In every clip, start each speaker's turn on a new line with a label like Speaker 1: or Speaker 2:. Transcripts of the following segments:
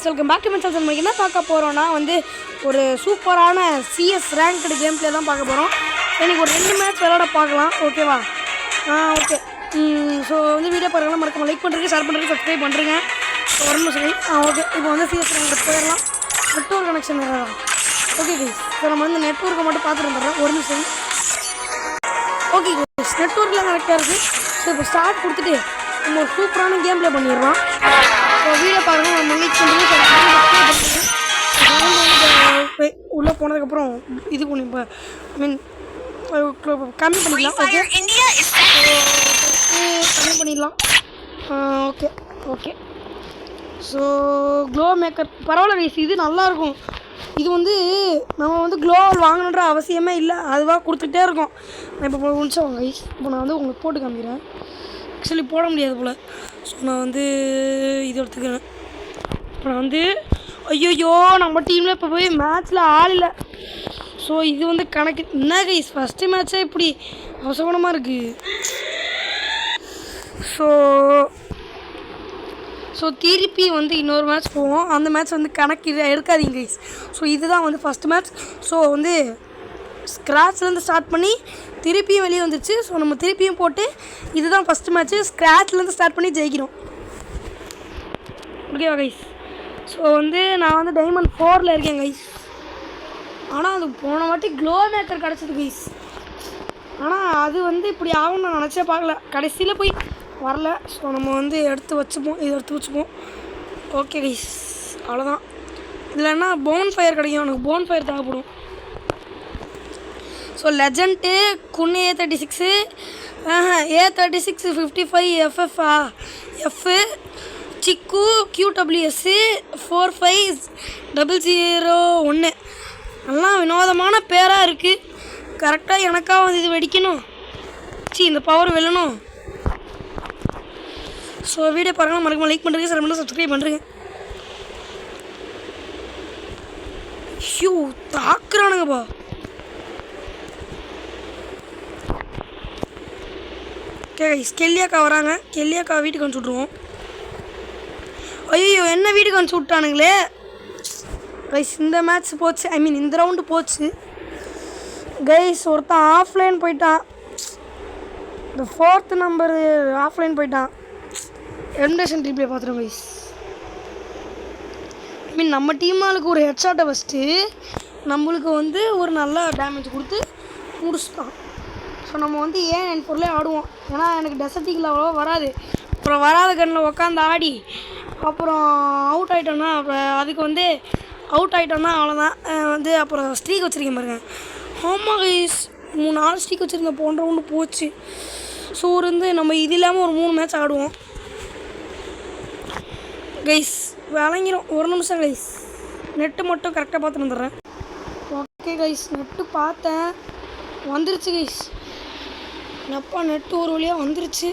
Speaker 1: Welcome back to my channel. நம்ம என்ன பார்க்க போகிறோன்னா ஒரு சூப்பரான சிஎஸ் ரேங்க்டு கேம் பிளே தான் பார்க்க போகிறோம். எனக்கு ஒரு 2 மேட்ச் விளையாட பார்க்கலாம், ஓகேவா? ஓகே. ஸோ வீடியோ பாருங்கள், மறக்காம லைக் பண்ணுறதுக்கு, ஷேர் பண்ணுறதுக்கு, சப்ஸ்கிரைப் பண்ணுறேங்க. ஒரு நிமிஷம். ஓகே, இப்போ சிஎஸ் ரேங்க் போயிடலாம். நெட்வொர்க் கனெக்ஷன் வேறு. ஓகே கைஸ், ஸோ நம்ம நெட்வொர்க்கை மட்டும் பார்த்துட்டு வந்துடுறோம். ஒரு நிமிஷம். ஓகே கைஸ், நெட்வொர்க்கில் கரெக்டாக இருக்குது. ஸோ இப்போ ஸ்டார்ட் கொடுத்துட்டு நம்ம ஒரு சூப்பரான கேம் பிளே பண்ணிடுறோம். வீடியோ பாருங்கள், நம்ம லைக் பண்ணுறது உள்ளே போனதுக்கப்புறம் இது பண்ணி கம்மி பண்ணிடலாம். ஓகே, கம்மி பண்ணிடலாம். Okay okay. So glow maker பரவாயில்ல கைஸ், இது நல்லாயிருக்கும். இது நம்ம க்ளோவல் வாங்கணுன்ற அவசியமே இல்லை, அதுவாக கொடுத்துட்டே இருக்கோம். நான் இப்போ முடிச்சோம் கைஸ். இப்போ நான் உங்களுக்கு போட்டு காமிக்கிறேன். ஆக்சுவலி போட முடியாது போல். ஸோ நான் இது எடுத்துக்கிறேன். இப்போ நான் ஐயோ நம்ம டீமில் இப்போ போய் மேட்ச்சில் ஆள் இல்லை. ஸோ இது கணக்கு என்ன கைஸ், ஃபஸ்ட்டு மேட்ச்சே இப்படி அவசரமாக இருக்குது. ஸோ திருப்பி இன்னொரு மேட்ச் போவோம். அந்த மேட்ச் கணக்கு எடுக்காதீங்க கைஸ். ஸோ இதுதான் ஃபஸ்ட்டு மேட்ச். ஸோ ஸ்க்ராட்ச்லேருந்து ஸ்டார்ட் பண்ணி திருப்பியும் வெளியே வந்துடுச்சு. ஸோ நம்ம திருப்பியும் போட்டு இதுதான் ஃபஸ்ட்டு மேட்ச்சு. ஸ்க்ராட்ச்லேருந்து ஸ்டார்ட் பண்ணி ஜெயிக்கிறோம், ஓகேவா கைஸ்? ஸோ நான் டைமண்ட் 4ல் இருக்கேன் கைஸ். ஆனால் அது போன வாட்டி க்ளோ மேக்கர் கிடச்சிது கைஸ். ஆனால் அது இப்படி ஆகும்னு நான் நினச்சே பார்க்கல. கடைசியில் போய் வரல. ஸோ நம்ம எடுத்து வச்சுப்போம், இது எடுத்து வச்சுப்போம். ஓகே கைஸ், அவ்வளோதான். இதில் என்ன போன் ஃபயர் கிடைக்கும், எனக்கு போன் ஃபயர் தேவைப்படும். ஸோ லெஜண்ட்டு குன்னு A36 A36 55 FF சிக்கு QWS 450001 எல்லாம் வினோதமான பேராக இருக்குது. கரெக்டாக எனக்காக இது வெடிக்கணும், இந்த பவர் வெல்லணும். ஸோ வீடியோ பாருங்கள், மறக்காம லைக் பண்ணுறீங்க, ஷேர் பண்ணுறது, சப்ஸ்கிரைப் பண்ணுறீங்க. ஐயோ தாக்குறானுங்கப்பா. ஓகே கைஸ், கெல்லியாக்கா வராங்க. கெல்லியாக்கா வீட்டுக்கு அனுப்பிச்சி விட்ருவோம். ஐயோ என்ன வீட்டுக்கு அனுப்பிச்சி விட்டானுங்களே கைஸ். இந்த மேட்ச் போச்சு, இந்த ரவுண்டு போச்சு கைஸ். ஒருத்தன் ஆஃப்லைன் போயிட்டான். இந்த 4th நம்பர் ஆஃப்லைன் போயிட்டான். எலிமினேஷன் ரீப்ளே பார்த்துருவோம் கைஸ். நம்ம டீம் ஆளுக்கு ஒரு ஹெட்ஷாட்டை ஃபஸ்ட்டு நம்மளுக்கு ஒரு நல்ல டேமேஜ் கொடுத்து முடிச்சுட்டான். ஸோ நம்ம ஏன் பொருளே ஆடுவோம். ஏன்னா எனக்கு டெசர்ட்டிங்கில் அவ்வளோவா வராது. அப்புறம் வராத கண்ணில் உட்காந்து ஆடி அப்புறம் அவுட் ஆகிட்டோன்னா அப்புறம் அதுக்கு அவுட் ஆகிட்டோன்னா அவ்வளோதான். அப்புறம் ஸ்ட்ரீக் வச்சுருக்கேன் பாருங்க. ஆமாம் கைஸ், 4 ஸ்ட்ரீக் வச்சுருந்தேன். போன்ற ஒன்று போச்சு. ஸோ நம்ம இது இல்லாமல் ஒரு 3 மேட்ச் ஆடுவோம் கைஸ். விளங்கிடும். ஒரு நிமிஷம் கைஸ், நெட்டு மட்டும் கரெக்டாக பார்த்து வந்துடுறேன். ஓகே கைஸ், நெட்டு பார்த்தேன், வந்துருச்சு கைஸ். அப்பா நெட்டு ஒரு வழியாக வந்துருச்சு.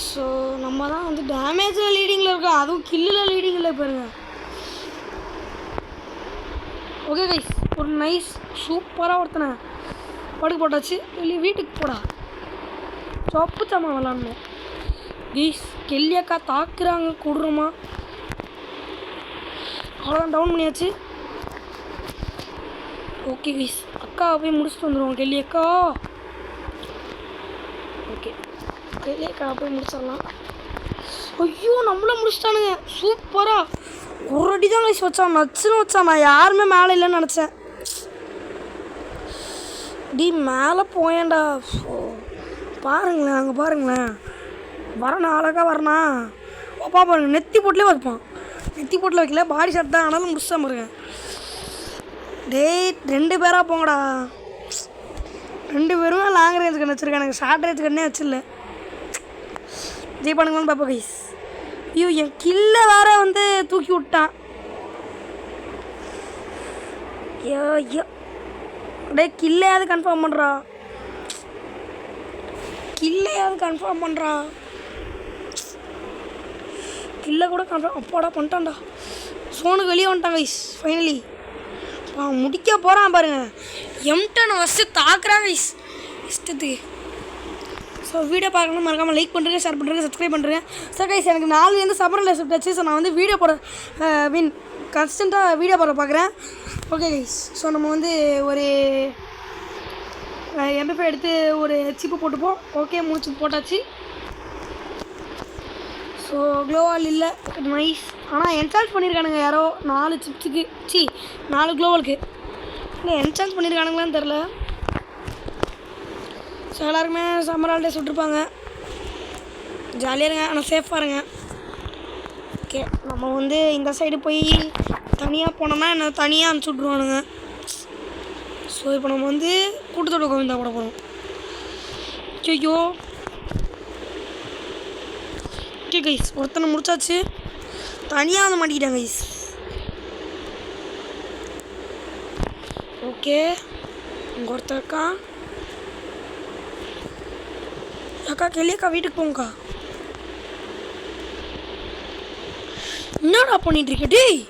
Speaker 1: ஸோ நம்ம தான் டேமேஜில் லீடிங்கில் இருக்கோம், அதுவும் கில்லில் லீடிங்கில் பாருங்க. ஓகே கைஸ், ஒரு நைஸ் சூப்பராக ஒருத்தனை படுக்க போட்டாச்சு. வெளியே வீட்டுக்கு போடா, சொப்பு சாமான் விளாட்ணும் கைஸ். கெல்லியாக்கா தாக்குறாங்க கொடுறோமா. அவ்வளோதான், டவுன் பண்ணியாச்சு. ஓகே கைஸ், அக்காவை போய் முடிச்சுட்டு வந்துடுவோம். கெல்லியாக்கா ஓகே, கெல்லியாக்கா போய் முடிச்சிடலாம். ஐயோ நம்மளும் முடிச்சிட்டானுங்க சூப்பராக. ஒரு அடி தான் கைஸ் வச்சான், நச்சுன்னு வச்சான். நான் யாருமே மேலே இல்லைன்னு நினச்சேன். மேலே போயேன்டா. பாருங்களேன், அங்கே பாருங்களேன், வரணும் அழகாக வரணா. அப்பா பாருங்க, நெத்தி போட்டிலே வைப்பான். நெத்தி போட்டில் வைக்கல, பாடி ஷாட் தான், ஆனாலும் முடிச்சா பாருங்க. டேய் 2 பேராக போங்கடா. 2 பேருமே லாங் ரேஞ்ச் கண்ணு வச்சுருக்கேன், எனக்கு ஷார்ட் ரேஞ்ச் கண்ணே வச்சிடல. ஜெயிப்பானுங்களான்னு பார்ப்போம் கைஸ். ஐயோ என் கில்ல வேற தூக்கி விட்டான். ஐயோ ஐயோ டே, கில்லையாவது கன்ஃபார்ம் பண்ணுறா, கில்லையாவது கன்ஃபார்ம் பண்ணுறா. கில்லை கூட கன்ஃபார்ம் அப்பாடா பண்ணிட்டான்டா. சோனுக்கு வெளியே வந்துட்டான் கைஸ். ஃபைனலி முடிக்க போகிறான் பாருங்க. M10 ஃபஸ்ட்டு தாக்குறான் கைஸ். இஷ்டத்துக்கு ஸோ வீடியோ பார்க்கணும் மறக்காமல் லைக் பண்ணுறேன், ஷேர் பண்ணுறேன், சப்ஸ்கிரைப் பண்ணுறேன். ஸோ கைஸ் எனக்கு 4 சம்மர் ரிலேஷன் ஆச்சு. ஸோ நான் வந்து வீடியோ போட கன்ஸ்டண்ட்டாக வீடியோ போட பார்க்குறேன். ஓகே கைஸ், ஸோ நம்ம வந்து ஒரு MP5 எடுத்து ஒரு சிப்பு போட்டுப்போம். ஓகே, 3 சிப்பு போட்டாச்சு. ஸோ க்ளோவால் இல்லை, நைஸ். ஆனால் என்சார்ஜ் பண்ணியிருக்கானுங்க யாரோ 4 சிப்ஸுக்கு 4 க்ளோவாலுக்கு. இல்லை என்சார்ஜ் பண்ணியிருக்கானுங்களான்னு தெரில. ஸோ எல்லாருக்குமே சம்மர் ஹாலிடேஸ் விட்டுருப்பாங்க. ஜாலியாக இருங்க, ஆனால் சேஃபாக இருங்க. ஓகே, நம்ம வந்து இந்த சைடு போய் தனியாக போனோம்னா என்ன தனியாக அனுப்பிச்சி விட்ருவானுங்க. ஸோ இப்போ நம்ம வந்து கூட்டத்தோட கோவிந்தா கூட போகிறோம். ஐயோ, ஓகே கைஸ், ஒருத்தனை முடிச்சாச்சு. தனியாக வந்து மாட்டிக்கிட்டாங்க கைஸ். ஓகே, இங்கே ஒருத்தர் இருக்கா. அக்கா கெளியக்கா வீட்டுக்கு போங்கக்கா. என்னடா பண்ணிட்டு இருக்க? டேய்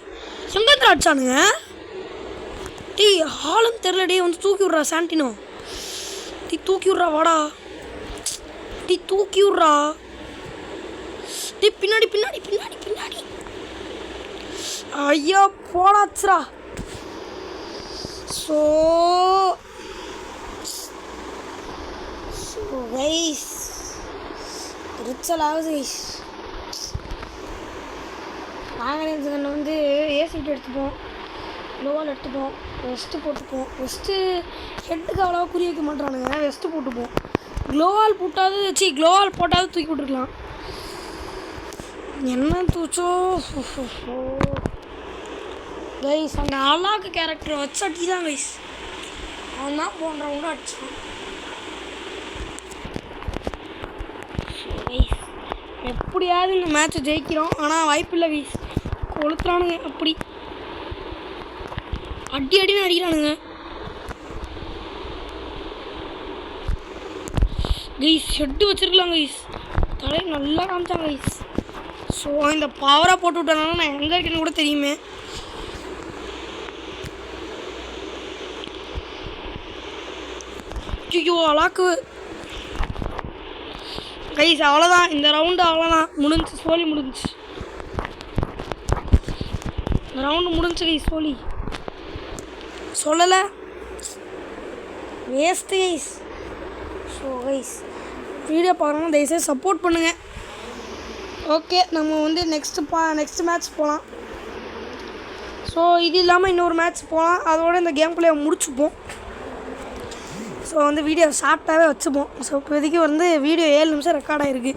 Speaker 1: எங்கே அடிச்சானுங்க? டேய் ஆளும் தெரில. டே வந்து தூக்கி விட்றா சாண்டினோ. டீ தூக்கி விட்றா, வாடா. டீ தூக்கி விட்றா. டீ பின்னாடி பின்னாடி பின்னாடி பின்னாடி. ஐயோ போடாச்சுரா. ஸோ கைஸ் ரிச்சல் ஆகுது கைஸ். நாங்கள் வந்து ஏசிட்டு எடுத்துப்போம், க்ளோவால் எடுத்துப்போம், வெஸ்ட்டு போட்டுப்போம். வெஸ்ட்டு ஹெட்டுக்கு அவ்வளோவா குறி வைக்க மாட்டானுங்க. வெஸ்ட்டு போட்டுப்போம். க்ளோவால் போட்டாவது தூக்கி விட்டுருக்கலாம். என்ன தூச்சோ கைஸ். அந்த அழாக்கு கேரக்டரை வச்சு அடி தான் கைஸ். அவன் தான் போன்றவங்க அடிச்சான் கைஸ். எப்படியாவது இந்த மேட்ச்சை ஜெயிக்கிறோம். ஆனால் வாய்ப்பு இல்லை கைஸ். கொளுத்துறானுங்க அப்படி அடின்னு அடிக்கிறானுங்க கைஸ். ஷெட்டு வச்சிருக்கலாம் கைஸ். தலையை நல்லா காமிச்சாங்க கைஸ். ஸோ இந்த பவராக போட்டு விட்டனால நான் எங்கே இருக்கேன்னு கூட தெரியுமே. ஐயோ அலாக்கு கைஸ். அவ்வளோதான், இந்த ரவுண்டு அவ்வளோதான், முடிஞ்சு. சோலி முடிஞ்சு. இந்த ரவுண்டு முடிஞ்சு கைஸ். சோலி சொல்லலை, waste guys. So guys video பார்க்குறோம், தயவுசெய்து சப்போர்ட் பண்ணுங்கள். ஓகே, நம்ம வந்து நெக்ஸ்ட் மேட்ச் போகலாம். ஸோ இது இல்லாமல் இன்னொரு மேட்ச் போகலாம். அதோட இந்த கேம் பிளே முடிச்சுப்போம். ஸோ வந்து வீடியோ ஷார்ட்டாகவே வச்சுப்போம். ஸோ இப்போதைக்கு வந்து வீடியோ 7 நிமிஷம் ரெக்கார்ட் ஆகிருக்கு.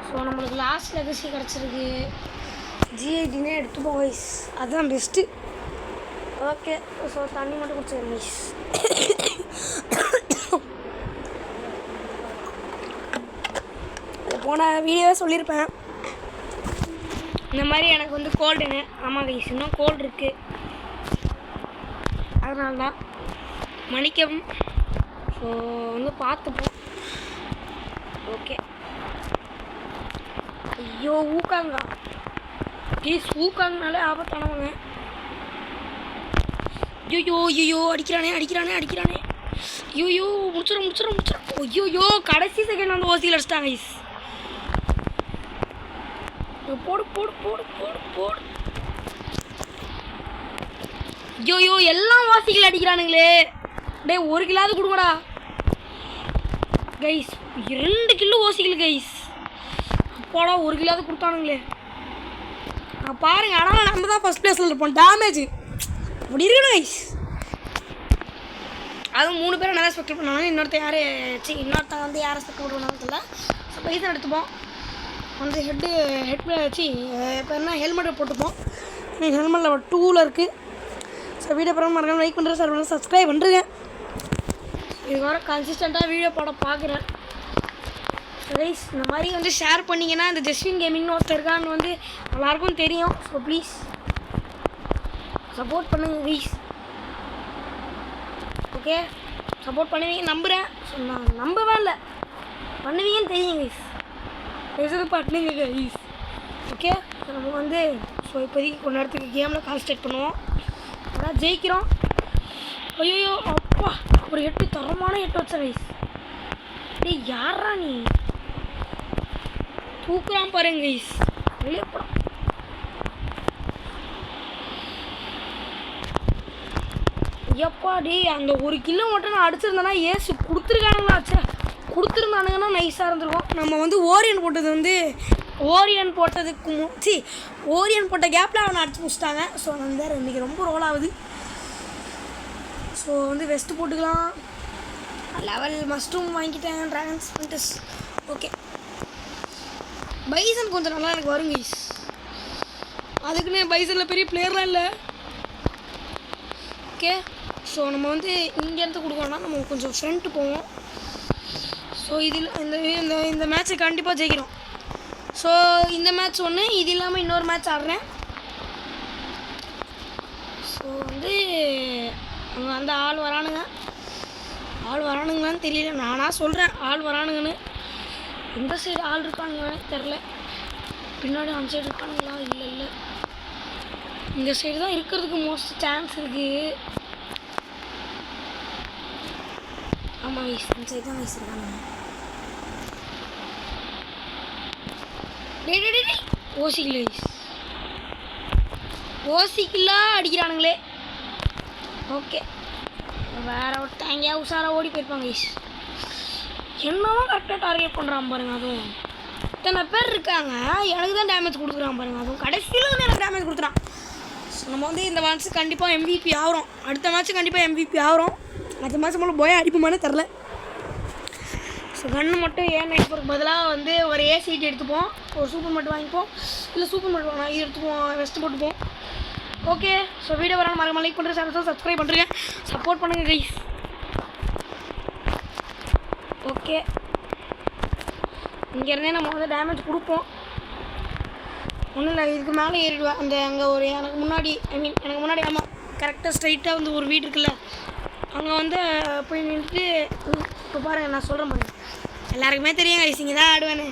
Speaker 1: ஸோ நம்மளுக்கு லாஸ்ட் லெகசி கிடச்சிருக்கு. G18 எடுத்துப்போம் கைஸ், அதுதான் பெஸ்ட்டு. ஓகே, ஸோ தண்ணி மட்டும் குடிச்சிருக்கேன் கைஸ். போன வீடியோவே சொல்லியிருப்பேன் இந்த மாதிரி எனக்கு வந்து கோல்டுன்னு. ஆமாம் கைஸ், இன்னும் கோல்டு இருக்குது, அதனால தான் மன்னிக்கவும். ஸோ வந்து பார்த்துப்போம். ஓகே. ஐயோ ஊக்காங்க ப்ளீஸ். ஊக்காங்கனாலே ஆபத்தானவங்க. ஐயோ அடிக்கிறானே. ஐயோ முடிச்சிடும். ஐயோ கடைசி செகண்ட் வந்து ஓசியில் அடிச்சிட்டாங்க கைஸ். போடு. ஐயோ எல்லாம் வாசிகள் அடிக்கிறானுங்களே. டே 1 கிலோவது கொடுங்கடா கைஸ். 2 கிலோ ஓசிகள் கைஸ். அப்போடா 1 கிலோவது கொடுத்தானுங்களே. பாருங்க, ஆனால் நம்ம தான் ஃபஸ்ட் பிளேஸில் இருப்போம். டேமேஜ் அப்படி இருக்கணும் கைஸ். அதுவும் 3 பேரும் நல்லா ஸ்பெக்ட் பண்ணாங்க. இன்னொருத்தன் வந்து யாரை ஸ்பெக்ட் பண்ணுவாங்கன்னு தெரியல. ஸோ பைசன் எடுத்துப்போம். வந்து ஹெட் வச்சு இப்போ என்ன ஹெல்மெட்டை போட்டுப்போம். ஹெல்மெட் லெவல் 2ல் இருக்குது. ஸோ வீடியோ படம் மறக்காம லைக் பண்ணுறேன், ஷேர் பண்ணுறேன், சப்ஸ்கிரைப் பண்ணுறேங்க. இது வர கன்சிஸ்டண்ட்டாக வீடியோ போட பார்க்குறேன் கைஸ். இந்த மாதிரி வந்து ஷேர் பண்ணிங்கன்னா இந்த ஜஸ்வின் கேமிங்னு ஒருத்தர் இருக்கான்னு வந்து எல்லாருக்கும் தெரியும். ஸோ ப்ளீஸ் சப்போர்ட் பண்ணுங்க கைஸ். ஓகே, சப்போர்ட் பண்ணுவீங்க நம்புகிறேன். ஸோ நான் நம்பவே இல்லை, பண்ணுவீங்கன்னு தெரியும் கைஸ். பண்ணுங்க கைஸ். ஓகே, நம்ம வந்து ஸோ இப்போதைக்கு கொஞ்ச நேரத்துக்கு கேமில் கான்சன்ட்ரேட் பண்ணுவோம். அதான் ஜெயிக்கிறோம். ஐயோ அப்பா ஒரு 8 தரமான 8 வச்ச கைஸ். டேய் யாரா நீ தூக்குறான் பாருங்க கைஸ். வெளியே போடா. எப்பா டேய் அந்த ஒரு கிலோ மட்டும் நான் அடிச்சிருந்தேன்னா ஏசு கொடுத்துருக்கானுங்களா? ஆச்சா கொடுத்துருந்தானுங்கன்னா நைஸாக இருந்திருக்கும். நம்ம வந்து ஓரியன் போட்டதுக்கு ஓரியன் போட்ட கேப்பில் அவனை அடிச்சு முடிச்சிட்டாங்க. ஸோ வந்து இன்றைக்கி ரொம்ப ரோல் ஆகுது. ஸோ வந்து வெஸ்ட்டு போட்டுக்கலாம். லெவல் மஸ்ட்டும் வாங்கிட்டேன். Dragons பிரிண்டஸ் okay. பைசன் கொஞ்சம் நல்லா எனக்கு வரும் கைஸ். அதுக்குன்னு பைசனில் பெரிய பிளேயர்லாம் இல்லை. ஓகே ஸோ நம்ம வந்து இங்கேருந்து கொடுக்கணும்னா நம்ம கொஞ்சம் ஃப்ரண்ட்டு போவோம். ஸோ இதில் இந்த மேட்ச்சை கண்டிப்பாக ஜெயிக்கிறோம். ஸோ இந்த மேட்ச் ஒன்று, இது இல்லாமல் இன்னொரு மேட்ச் ஆடுறேன். ஸோ வந்து அங்கே அந்த ஆள் வரானுங்களான்னு தெரியல. நானாக சொல்கிறேன் ஆள் வரானுங்கன்னு. எந்த சைடு ஆள் இருக்கானுங்கன்னு தெரில. பின்னாடி அந்த சைடு இருக்கானுங்களா? இல்லை இந்த சைடு தான் இருக்கிறதுக்கு மோஸ்ட் சான்ஸ் இருக்குது. ஆமாம் வயசு இந்த சைடு தான் வயசு இருக்கானுங்க. ஓசிக்கலா அடிக்கிறானுங்களே. ஓகே வேற ஒருத்தன் எங்கேயா உஷாராக ஓடி போயிருப்பாங்க கைஸ். என்னவோ கரெக்டாக டார்கெட் பண்ணுறான் பாருங்க. அதுவும் இத்தனை பேர் இருக்காங்க, எனக்கு தான் டேமேஜ் கொடுக்குறான் பாருங்க. அதுவும் கடைசியில் வந்து எனக்கு டேமேஜ் கொடுத்துறான். ஸோ நம்ம வந்து இந்த மேட்ச் கண்டிப்பாக MVP ஆகிறோம். அடுத்த மேட்ச் கண்டிப்பாக MVP ஆகிறோம். அடுத்த மேட்ச் மூலம் போய் அடிப்போமானே தெரில. ஸோ கன்று மட்டும் ஏன் நைட்போருக்கு பதிலாக வந்து ஒரு A-சீட் எடுத்துப்போம். ஒரு சூப்பர் மட்டும் வாங்கிப்போம். இல்லை சூப்பர் மட்டும் வாங்க இது எடுத்துப்போம். வெஸ்ட்டு போட்டுப்போம். ஓகே ஸோ வீடியோ வரணும் மறக்காம லைக் பண்ணுறேன், சேனல் சப்ஸ்கிரைப் பண்ணுறேன், சப்போர்ட் பண்ணுங்கள் கைஸ். ஓகே இங்கேருந்தே நம்ம வந்து டேமேஜ் கொடுப்போம். ஒன்றும் இல்லை, இதுக்கு மேலே ஏறிடுவேன். அந்த அங்கே ஒரு எனக்கு முன்னாடி ஆமாம் கரெக்டாக ஸ்ட்ரைட்டாக வந்து ஒரு வீடு இருக்குல்ல, அங்கே வந்து போய் நின்றுட்டு இப்போ பாருங்கள் நான் சொல்கிறேன் பாருங்க. எல்லாருக்குமே தெரியும் கைஸ் இங்கே தான் ஆடுவேன்னு.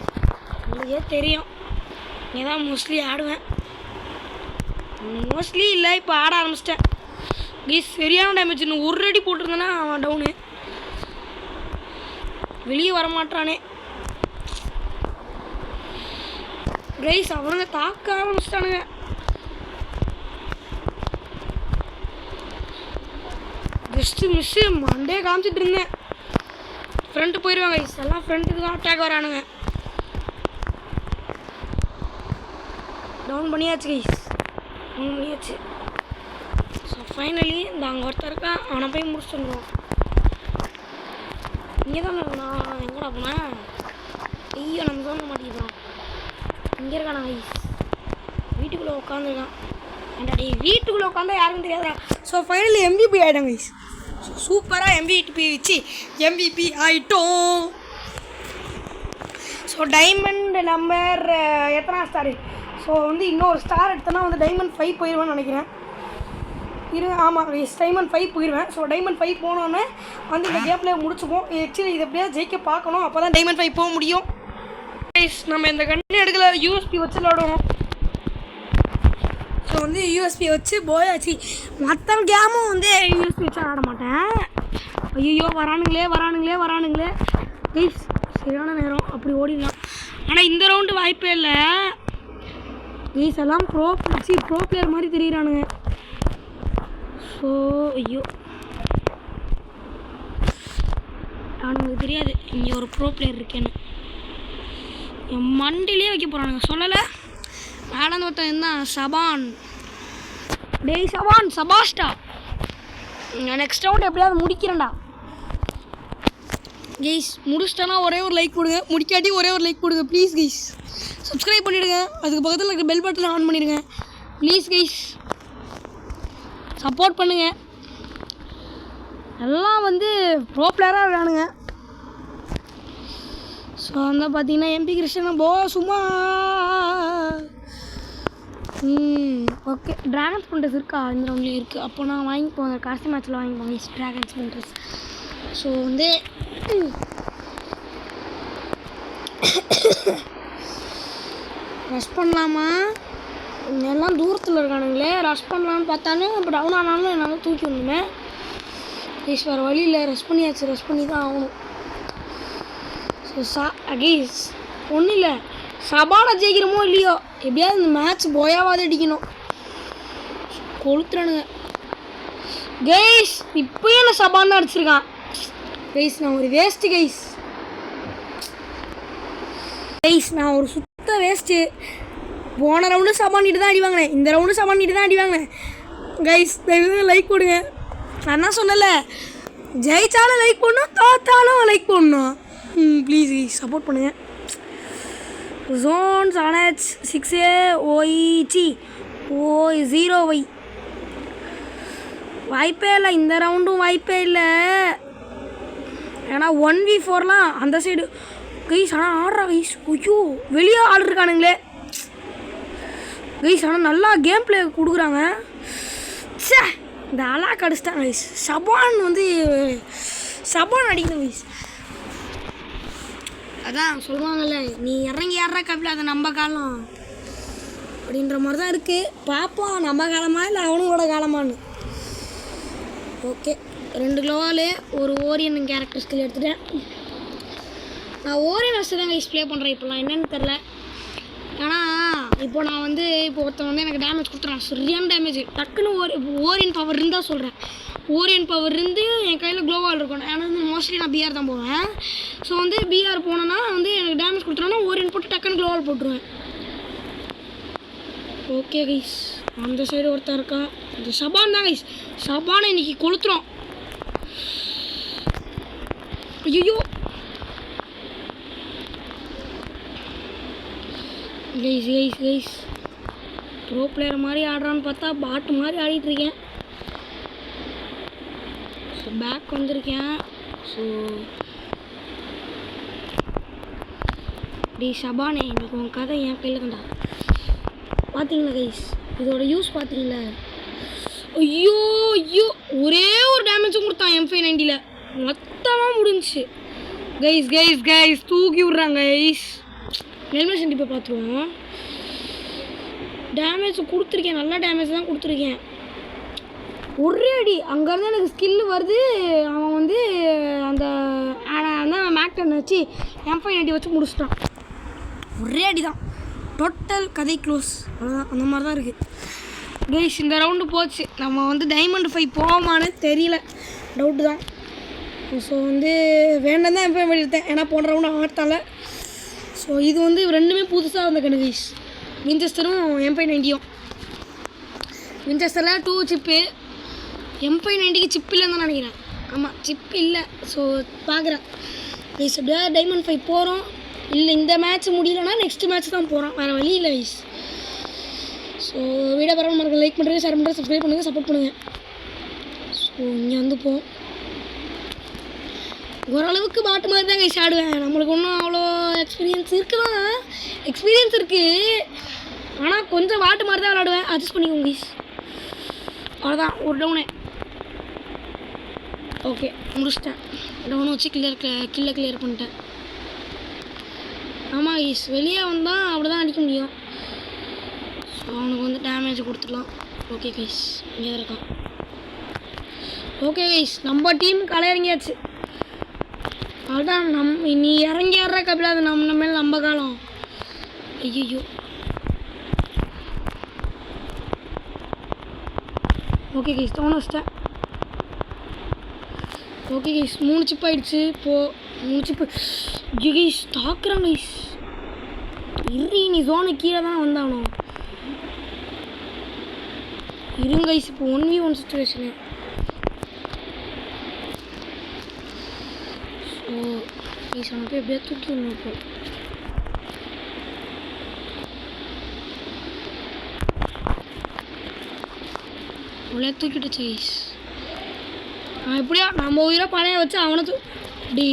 Speaker 1: உங்களுக்கே தெரியும் இங்கே தான் மோஸ்ட்லி ஆடுவேன். மோஸ்ட்லி இல்லை இப்போ ஆட ஆரம்பிச்சிட்டேன் கைஸ். சரியான டேமேஜ். இன்னும் ஒரு அடி போட்டிருந்தேன்னா அவன் டவுனு. வெளியே வரமாட்டானே கைஸ். அவனுங்க தாக்க ஆரம்பிச்சிட்டானுங்க. ஜஸ்ட்டு மிஸ்ஸு மண்டே காமிச்சிட்டு இருந்தேன். ஃப்ரண்ட்டு போயிடுவாங்க கைஸ். எல்லாம் ஃப்ரண்ட்டுக்கு தான் அட்டாக் வரானுங்க. டவுன் பண்ணியாச்சு கைஸ், டவுன் பண்ணியாச்சு. ஸோ ஃபைனலி இந்த அங்கே ஒருத்தர் இருக்கான், அவனை போய் முடிச்சுட்டு வந்துடுவான். இங்கே தான் நான் எங்கடா போனேன்? ஐயோ நம்ம தோண மாட்டேங்கிறான். இங்கே இருக்கானா கைஸ், வீட்டுக்குள்ளே உட்காந்துருக்கான். ஏன்டா டே வீட்டுக்குள்ளே உட்காந்தா யாருக்கும் தெரியாதா? ஸோ ஃபைனலி MVP ஆகிட்டோம் கைஸ். சூப்பராக MVP ஆகிட்டோம். ஸோ டைமண்ட் நம்பர் எத்தனை ஸ்டாரு? ஸோ வந்து இன்னொரு ஸ்டார் எடுத்தோன்னா வந்து டைமண்ட் 5 போயிடுவேன்னு நினைக்கிறேன். ஆமாம் டைமண்ட் 5 போயிடுவேன். ஸோ டைமண்ட் 5 போனோன்னே வந்து இந்த கேப்லேயே முடிச்சுப்போம். ஆக்சுவலி இது எப்படியா ஜெயிக்க பார்க்கணும், அப்போ தான் டைமண்ட் 5 போக முடியும். நம்ம இந்த கண்ணு எடுக்கல, USP வச்சு விளாடுவோம். ஸோ வந்து USP வச்சு போயாச்சு. மற்ற கேமும் வந்து USP வச்சு ஆட மாட்டேன். ஐயோ வரானுங்களே ப்ளீஸ். சரியான நேரம் அப்படி ஓடிடலாம். ஆனால் இந்த ரவுண்டு வாய்ப்பே இல்லை ப்ளீஸ். எல்லாம் ப்ரோ பிளேயர் மாதிரி தெரியுறானுங்க. ஸோ ஐயோ அவனுங்களுக்கு தெரியாது இங்கே ஒரு ப்ரோ பிளேயர் இருக்கேன்னு. என் மண்டிலே வைக்க போகிறானுங்க. சொல்லலை மேலே ஒருத்தன் இருந்தான் சபான். டேய் சபாஸ்டா நெக்ஸ்ட் ரவுண்ட் எப்படியாவது முடிக்கிறேன்டா கைஸ். முடிச்சிட்டேன்னா ஒரே ஒரு லைக் கொடுங்க, முடிக்காட்டி ஒரே ஒரு லைக் கொடுங்க ப்ளீஸ் கைஸ். சப்ஸ்கிரைப் பண்ணிவிடுங்க, அதுக்கு பக்கத்தில் இருக்க பெல் பட்டன் ஆன் பண்ணிடுங்க ப்ளீஸ் கைஸ். சப்போர்ட் பண்ணுங்கள். எல்லாம் வந்து ப்ரோ பிளேயராக இருக்கானுங்க. ஸோ வந்து பார்த்தீங்கன்னா MP கிருஷ்ணன் சும்மா ஓகே. ட்ராகன்ஸ் பிரிண்டர்ஸ் இருக்கா இந்த ரவுண்ட்லேயும் இருக்குது. அப்போ நான் வாங்கிப்போம், அந்த காசி மேட்ச்சில் வாங்கிப்போங்க ட்ராகன்ஸ் பிரிண்டர்ஸ். ஸோ வந்து ரஷ் பண்ணலாமா? எல்லாம் தூரத்தில் இருக்கானுங்களே. ரஷ் பண்ணலான்னு பார்த்தாலும் இப்போ டவுன் ஆனாலும் என்னால் தூக்கி வந்துமே. கைஸ் வேறு வழி இல்லை, ரெஸ்ட் பண்ணியாச்சு, ரெஸ்ட் பண்ணி தான் ஆகணும். ஸோ கைஸ் ஒன்றும் இல்லை, சபானை ஜெயிக்கிறோமோ இல்லையோ எப்படியாவது இந்த மேட்ச் போயாவது அடிக்கணும். கொளுத்துறானுங்க கைஸ். இப்போயே நான் சபான் தான் அடிச்சிருக்கான் கைஸ். நான் ஒரு வேஸ்ட்டு கைஸ். கைஸ் நான் ஒரு சுத்த வேஸ்ட்டு. போன ரவுண்டு சபானிட்டு தான் அடி வாங்கினேன், இந்த ரவுண்டு சபானிட்டு தான் அடி வாங்கினேன் கைஸ். தயவுசெய்து லைக் போடுங்க. நான் என்ன சொன்னல, ஜெயிச்சாலும் லைக் பண்ணணும், தோத்தாலும் லைக் பண்ணணும். ப்ளீஸ் கைஸ் சப்போர்ட் பண்ணுங்கள். ஜோன்ஸ் அனச் 6A OEG O0Y வாய்ப்பே இல்லை, இந்த ரவுண்டும் வாய்ப்பே இல்லை. ஏன்னா 1v4லாம் அந்த சைடு கைஸ். ஆனால் ஆடுறா கைஸ். ஐயோ வெளியே ஆடுருக்கானுங்களே கைஸ். ஆனால் நல்லா கேம் பிளே கொடுக்குறாங்க. சே இந்த அலாக் அடிச்சிட்டாங்க கைஸ். சபான் வந்து சபான் அடிக்கணும் கைஸ். அதான் சொல்லுவாங்கள்ல, நீ இறங்கி ஏறா கப்பில் அதை நம்ம காலம் அப்படின்ற மாதிரி தான் இருக்குது. பார்ப்போம் நம்ம காலமா இல்லை அவனுங்களோட காலமானு. ஓகே 2 க்ளோவால் ஒரு ஓரியன் கேரக்டர் ஸ்கில் எடுத்துட்டேன். நான் ஓரியன் வச்சு தான் கைஸ் ப்ளே பண்ணுறேன் இப்போலாம், என்னென்னு தெரில. ஆனால் இப்போ நான் வந்து இப்போ ஒருத்தன் வந்து எனக்கு டேமேஜ் கொடுத்துறான், சரியான டேமேஜ். டக்குன்னு ஓரியன் பவர் இருந்தால் சொல்கிறேன், ஓரியன் பவர் இருந்து என் கையில் க்ளோவால் இருக்கணும். ஏன்னா வந்து மோஸ்ட்லி நான் பிஆர் தான் போவேன். ஸோ வந்து பிஆர் போனேன்னா வந்து எனக்கு டேமேஜ் கொடுத்துட்டோன்னா ஓரியன் போட்டு டக்குன்னு க்ளோவால் போட்டுருவேன். ஓகே கைஸ் அந்த சைடு ஒருத்தன் இருக்கான், இந்த சபான் தான் கைஸ். சபானை இன்னைக்கு கொளுத்துறோம். ஐயோ guys guys guys bro player மாதிரி ஆடுறான்னு பார்த்தா பாட்டு மாதிரி ஆடிட்டுருக்கேன். ஸோ பேக் வந்திருக்கேன். ஸோ டி சபானே இன்னைக்கு உன் கதை என் கையில் கண்டா. பார்த்தீங்களா கைஸ், இதோட யூஸ் பார்த்தீங்களா? ஐயோ ஐயோ ஒரே ஒரு டேமேஜும் கொடுத்தான் M590 மொத்தமாக முடிஞ்சிச்சு கைஸ். கைஸ் கைஸ் தூக்கி விட்றாங்க கைஸ். எலிமினேஷன் இப்போ பார்த்துருவோம். டேமேஜ் கொடுத்துருக்கேன், நல்லா டேமேஜ் தான் கொடுத்துருக்கேன். ஒரே அடி அங்கேருந்து எனக்கு ஸ்கில்லு வருது. அவன் வந்து அந்த மேக்டன் வச்சு M590 வச்சு முடிச்சிட்டான். ஒரே அடி தான், டோட்டல் கதை க்ளோஸ். அவ்வளோதான், அந்த மாதிரி தான் இருக்குது கைஸ். இந்த ரவுண்டு போச்சு. நம்ம வந்து டைமண்ட் 5 போவோமான்னு தெரியல, டவுட்டு தான். ஸோ வந்து வேண்டாம் தான் M590 எடுத்தேன், ஏன்னா போன ரவுண்டு ஆட்டால. ஸோ இது வந்து ரெண்டுமே புதுசாக வந்த கணக்கு கைஸ், வின்செஸ்டரும் M590யும். வின்செஸ்டரில் 2 சிப்பு, M590க்கு சிப் இல்லைன்னு தான் நினைக்கிறேன். ஆமாம் சிப் இல்லை. ஸோ பார்க்குறேன் கைஸ். அப்படியே டைமண்ட் 5 போகிறோம். இல்லை இந்த மேட்ச் முடியலன்னா நெக்ஸ்ட் மேட்ச் தான் போகிறோம், வேறு வழி இல்லை கைஸ். ஸோ வீடியோ பரவாயில்ல மறக்க லைக் பண்ணுறது, ஷேர் பண்ணுறது, சப்ஸ்கிரைப் பண்ணுங்கள், சப்போர்ட் பண்ணுங்கள். ஸோ இங்கே வந்து போவோம். ஓரளவுக்கு பாட்டு மாதிரி தான் கைஸ் ஆடுவேன். நம்மளுக்கு ஒன்றும் அவ்வளோ எக்ஸ்பீரியன்ஸ் இருக்குதான், எக்ஸ்பீரியன்ஸ் இருக்குது. ஆனால் கொஞ்சம் பாட்டு மாதிரி தான் விளாடுவேன், அட்ஜஸ்ட் பண்ணிக்கோங்க கைஸ். அவ்வளோதான், ஒரு டவுனு. ஓகே முடிச்சிட்டேன். டவுனை வச்சு கிளியர் பண்ணிட்டேன். ஆமாம் கைஸ், வெளியே வந்தால் அப்படி தான் அடிக்க முடியும். ஸோ அவனுக்கு வந்து டேமேஜ் கொடுத்துடலாம். ஓகே கைஸ் இங்கே இருக்கான். ஓகே கைஸ் நம்ம டீம் களை இறங்கியாச்சு. அதுதான் நீ இறங்கி ஏறா கபில அது நம்ம மேலே நம்ம காலம். ஐயோ ஓகே கைஸ் தோணு வச்சிட்டேன். ஓகே கைஸ் 3 சிப் ஆகிடுச்சு. இப்போது 3 சிப்பு கைஸ் தாக்குறான் கைஸ். நீ ஜோனு கீழே தான் வந்தானோ. இருங்க கைஸ், இப்போ 1v1 சிச்சுவேஷனு. ஸோ கைஸ் அவனை போய் எப்படியா தூக்கி விடணும். இப்போ அவ்வளோ தூக்கிட்டுச்சு கைஸ். எப்படியா நம்ம உயிரை பணைய வச்சு அவனை டி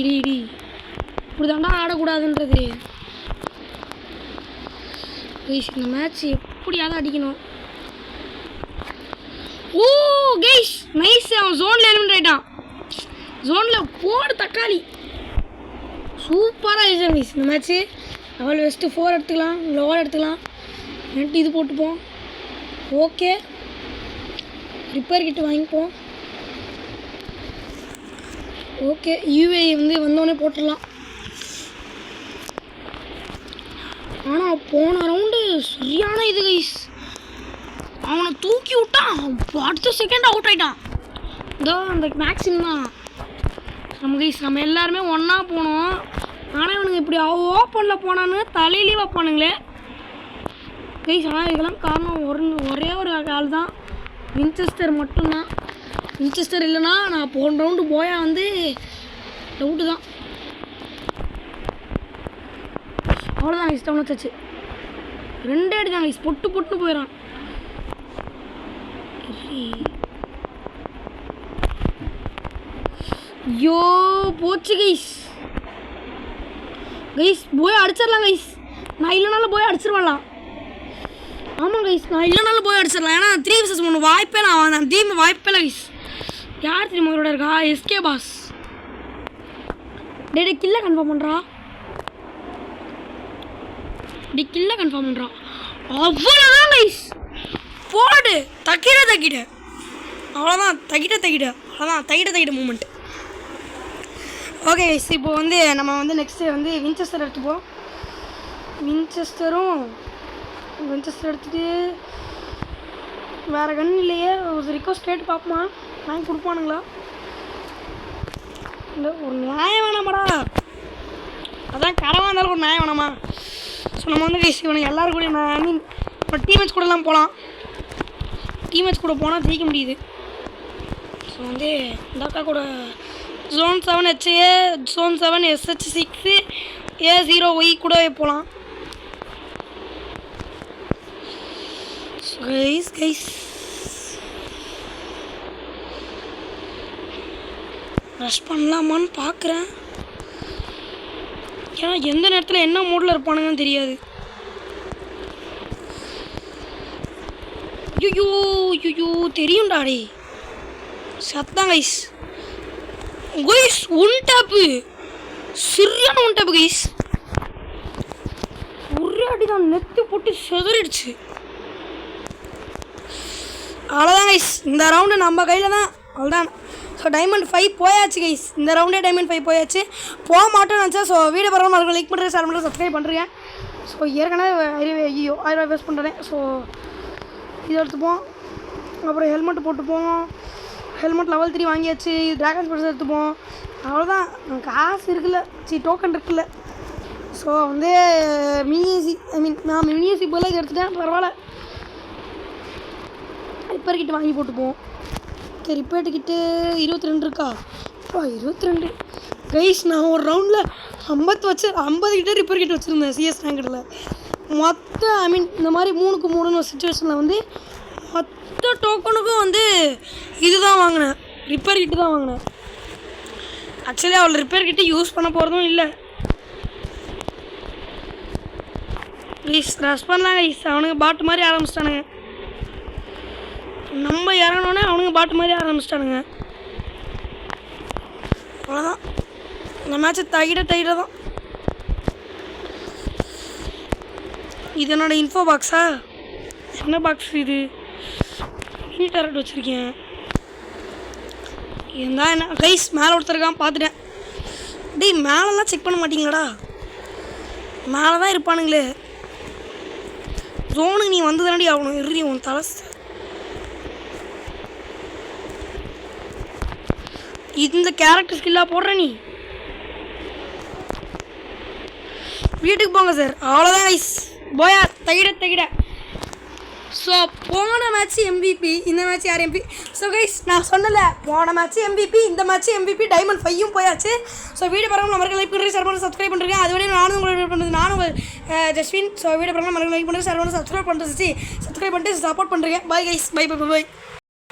Speaker 1: இப்படி தாண்டா ஆடக்கூடாதுன்றது கைஸ். இந்த மேட்ச் எப்படியாவது அடிக்கணும். ஓ கைஸ் நைஸ், அவன் ஜோனில் எலிமினேட் ஆகிட்டான். ஜோனில் போடு தக்காளி, சூப்பராக ஆயிடுச்சு கைஸ் இந்த மேட்ச்சு. லெவல் வெஸ்ட்டு 4 எடுத்துக்கலாம், லெவல் எடுத்துக்கலாம். நெட் இது போட்டுப்போம். ஓகே ரிப்பேர் கிட்ட வாங்கிப்போம். ஓகே யூஏ வந்து வந்தோடனே போட்டுடலாம். ஆனால் போன ரவுண்டு சரியான இது கைஸ், அவனை தூக்கி விட்டான், அடுத்த செகண்ட் அவுட் ஆகிட்டான். இதோ அந்த மேக்ஸிம் தான் நம்ம கைஸ். நம்ம எல்லாருமே ஒன்றா போனோம், ஆனால் இவனுங்க இப்படி ஓப்பனில் போனான்னு தலையிலே வைப்பானுங்களே கைஸ். ஆனால் இதெல்லாம் காரணம் ஒரே ஒரு ஆள் தான், வின்செஸ்டர் மட்டும்தான். வின்செஸ்டர் இல்லைன்னா நான் போன ரவுண்டு போயா வந்து டவுட்டு தான். அவ்வளோதான் கைஸ், டவுன் வச்சாச்சு. 2 அடி தான் கைஸ், பொட்டு போயிடறான். ஐயோ போச்சு கைஸ். கைஸ் போய் அடிச்சிடலாம் கைஸ், நான் இல்லைனாலும் போய் அடிச்சிருவான்லாம். ஆமாம் கைஸ், நான் இல்லைனாலும் போய் அடிச்சிடலாம். ஏன்னா 3 vs 1 வாய்ப்பே நான் டீம் வாய்ப்பே இல்லை கைஸ். யார் தெரியுமா அவரோட இருக்கா? SK boss. டே கில்லை கன்ஃபார்ம் பண்ணுறா, கில்லை கன்ஃபார்ம் பண்ணுறான். அவ்வளோதான் கைஸ், போடு தக்கிட அவ்வளோதான், தக்கிட்ட அவ்வளோதான், தக்கிட்ட மூமெண்ட். ஓகே கைஸ், இப்போ வந்து நம்ம வந்து நெக்ஸ்ட்டு வந்து வின்செஸ்டர் எடுத்துப்போம். வின்செஸ்டர் எடுத்துகிட்டு வேறு கன் இல்லையே, ஒரு ரிக்வஸ்ட் கேட்டு பார்ப்போமா, வாங்கி கொடுப்பானுங்களா? இல்லை ஒரு நியாயம் வேணாமாடா, அதான் கடவாக இருந்தாலும் ஒரு நியாயம் வேணாமா? ஸோ நம்ம வந்து கைஸ் இவனுக்கு எல்லோரும் கூட நான் ஐ மீன் இப்போ டீம்மேட்ஸ் கூடலாம் போகலாம். டீம்மேட்ஸ் கூட போனால் ஜெயிக்க முடியுது. ஸோ வந்து இந்த அக்கா கூட Zone 7 HA, Zone 7 SH6 A0Y கூட போகலாம். கைஸ் ரஷ் பண்ணலாமான்னு பார்க்குறேன், ஏன்னா எந்த நேரத்தில் என்ன மூடில் இருப்பானுங்கன்னு தெரியாது. ஐயோ தெரியும்டாடே, சத்தான் கைஸ். ஒன் டேப்பு, சரியான ஒன் டேப்பு கைஸ். ஒரே அடி தான், நெத்தி போட்டு செதறிடுச்சு. அவ்வளோதான் கைஸ், இந்த ரவுண்டு நம்ம கையில் தான். அவ்வளோதான். ஸோ டைமண்ட் 5 போயாச்சு கைஸ், இந்த ரவுண்டே டைமண்ட் 5 போயாச்சு. போக மாட்டோம்னு நினச்சா. ஸோ வீடியோ பரவாயில்ல லைக் பண்ணுறேன், ஷேர் பண்ணுறேன், சப்ஸ்கிரைப் பண்ணுறேன். ஸோ ஏற்கனவே ஐயோ 1000 வேஸ்ட் பண்ணுறேன். ஸோ இதை எடுத்துப்போம், அப்புறம் ஹெல்மெட் போட்டுப்போம். ஹெல்மெட் லெவல் 3 வாங்கியாச்சு. ட்ராகன் ஸ்பெஷல் எடுத்துப்போம். அவ்வளோதான், காசு இருக்குல்ல, டோக்கன் இருக்குல்ல. ஸோ வந்து நான் மினிசி போல இது எடுத்துட்டேன், பரவாயில்ல. ரிப்பேர் கிட்ட வாங்கி போட்டுப்போம். ஓகே ரிப்பேர் கிட்டு 22 இருக்கா? 22 கைஸ். நான் ஒரு ரவுண்டில் 50 கிட்ட ரிப்பேர் கிட்ட வச்சுருந்தேன் சிஎஸ் ரேங்கடில். இந்த மாதிரி 3க்கு 3 சுச்சுவேஷனில் வந்து மொத்த டோக்கனுக்கும் வந்து இதுதான் வாங்கினேன், ரிப்பேர் கிட்டு தான் வாங்கினேன். ஆக்சுவலி அவள் ரிப்பேர் கிட்ட யூஸ் பண்ண போகிறதும் இல்லை கைஸ். ரஷ் பண்ணலாம் கைஸ், அவனுங்க பாட்டு மாதிரி ஆரம்பிச்சிட்டானுங்க. நம்ம இறங்கினோன்னே அவனுங்க பாட்டு மாதிரி ஆரம்பிச்சிட்டானுங்க. அவ்வளோதான், இந்த மேட்ச்சு தகிட தான். இது என்னோட இன்ஃபோ பாக்ஸா? என்ன பாக்ஸ் இது? டேரட் வச்சுருக்கேன். இருந்தால் என்ன கைஸ், மேலே ஒருத்தருக்கான் பார்த்துட்டேன். டேய் மேலெலாம் செக் பண்ண மாட்டீங்களாடா? மேலே தான் இருப்பானுங்களே. ஜோனுக்கு நீ வந்து தானடி ஆகணும், இறுதி உன் தலை. இந்த கேரக்டர் ஸ்கில்லாக போடுற நீ. வீட்டுக்கு போங்க சார். அவ்வளோதான் கைஸ், போயா தகிட. ஸோ போன மேட்ச் MVP, இந்த மேட்ச் யார் MVP? ஸோ கைஸ் நான் சொன்னல, போன மேட்ச் MVP, இந்த மேட்ச் MVP, டைமண்ட் 5யும் போயாச்சு. ஸோ வீடியோ பரவாயில்ல மறக்க லைக் பண்ணுறேன், ஷேர் பண்ணுறேன், சப்ஸ்கிரைப் பண்ணுறேன். அது வரையும் நானும் உங்கள் ஜஸ்வின். ஸோ வீடியோ பரவாயில்ல மறக்க லைக் பண்ணுறேன், ஷேர் பண்ணுறேன், சப்ஸ்கிரைப் பண்ணிட்டு சப்ஸ்கிரைப் பண்ணிட்டு சப்போர்ட் பண்ணுறேன். Bye guys, by.